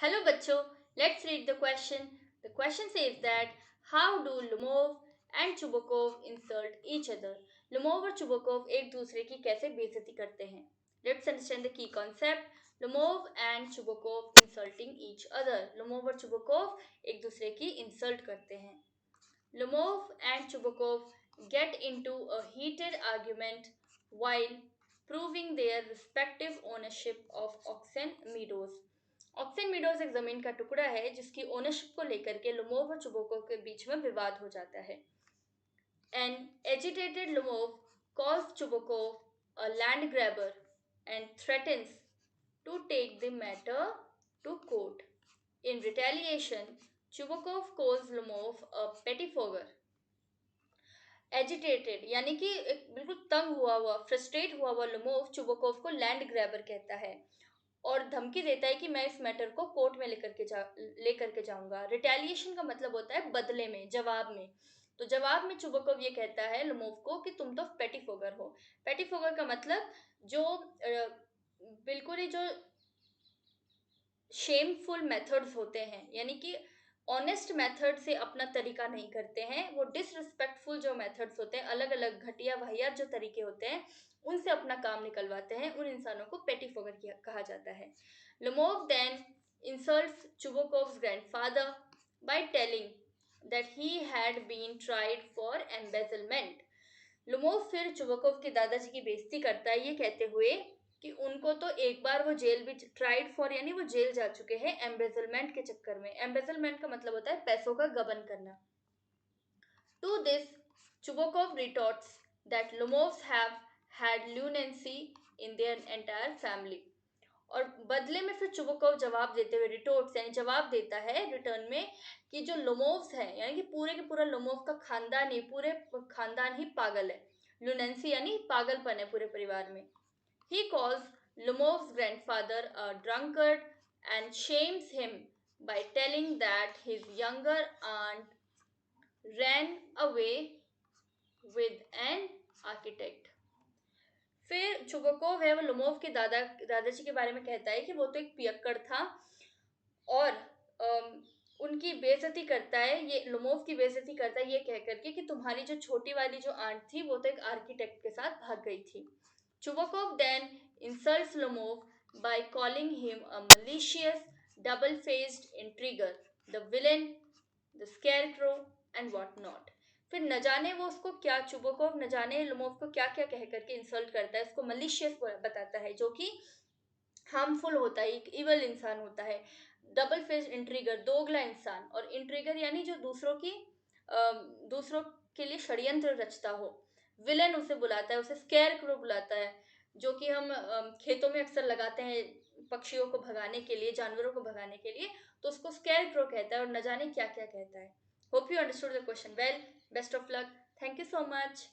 Hello बच्चों, let's read the question. The question says that how do Lumov and Chubukov insult each other? Lumov और Chubukov एक दूसरे की कैसे बेइज्जती करते हैं? Let's understand the key concept. Lumov and Chubukov insulting each other. Lumov और Chubukov एक दूसरे की insult करते हैं. Lumov and Chubukov get into a heated argument while proving their respective ownership of Oxen Meadows. Oxen Meadows एक जमीन का टुकड़ा है जिसकी ओनरशिप को लेकर के लुमोव और चुबोकोव के बीच में विवाद हो जाता है. An agitated Lumov calls Chubukov a land grabber and threatens to take the matter to court. In retaliation, Chubukov calls Lumov a pettifogger. Agitated यानी कि बिल्कुल तंग हुआ फ्रस्ट्रेट हुआ लुमोव चुबोकोव को लैंड ग्रैबर कहता है और धमकी देता है कि मैं इस मैटर को कोर्ट में लेकर के जाऊंगा. रिटेलिएशन का मतलब होता है बदले में, जवाब में. तो जवाब में चुबोकोव ये कहता है लुमोव को कि तुम तो पेटीफोगर हो. पेटीफोगर का मतलब जो बिल्कुल ही जो शेमफुल मेथड्स होते हैं, यानी कि ऑनेस्ट मेथड से अपना तरीका नहीं करते हैं, वो डिसरिस्पेक्टफुल जो मेथड्स होते हैं, अलग अलग घटिया वाहियात जो तरीके होते हैं, उनसे अपना काम निकलवाते हैं, उन इंसानों को पेटीफोगर कहा जाता है. Lumov then insults Chubukov's grandfather by telling that he had been tried for embezzlement. लुमोव फिर चुबकोव के दादाजी की बेइज्जती करता है ये कहते हुए कि उनको तो एक बार वो जेल भी ट्राइड फॉर यानी वो जेल जा चुके हैं एम्बेजलमेंट के चक्कर में. एम्बेजलमेंट का मतलब होता है पैसों का गबन करना. To this Chubukov retorts that Lomovs have had leniency in their entire family. और बदले में फिर चुबकोव जवाब देते हुए रिटोर्ट्स यानी जवाब देता है रिटर्न में कि जो लुमोव्स है यानी कि पूरे के पूरा लुमोव का खानदान ही पूरे खानदान ही पागल है. लुनेंसी यानी पागलपन है पूरे परिवार में. He calls Lumov's grandfather a drunkard and shames him by telling that his younger aunt ran away with an architect. फिर चुबकोव है वो लुमोव के दादाजी के बारे में कहता है कि वो तो एक पियक्कड़ था और उनकी बेइज्जती करता है, ये लुमोव की बेइज्जती करता है ये कह करके कि तुम्हारी जो छोटी वाली जो आंट थी वो तो एक आर्किटेक्ट के साथ भाग गई थी. Chubakov then insults Lomov by calling him a malicious, double-faced intriguer, the villain, the scarecrow, and whatnot. फिर न जाने वो उसको क्या चुबोकोव न जाने लुमोव को क्या क्या कह करके इंसल्ट करता है, उसको मलिशियस बताता है जो कि हार्मफुल होता है, एक इवल इंसान होता है. डबल फेस इंट्रीगर दोगला इंसान, और इंट्रीगर यानी जो दूसरों के लिए षड्यंत्र रचता हो. विलन उसे बुलाता है, उसे स्केयर क्रो बुलाता है जो कि हम खेतों में अक्सर लगाते हैं पक्षियों को भगाने के लिए, जानवरों को भगाने के लिए, तो उसको स्केयर क्रो कहता है और न जाने क्या क्या कहता है. Hope you understood the question well. Best of luck. Thank you so much.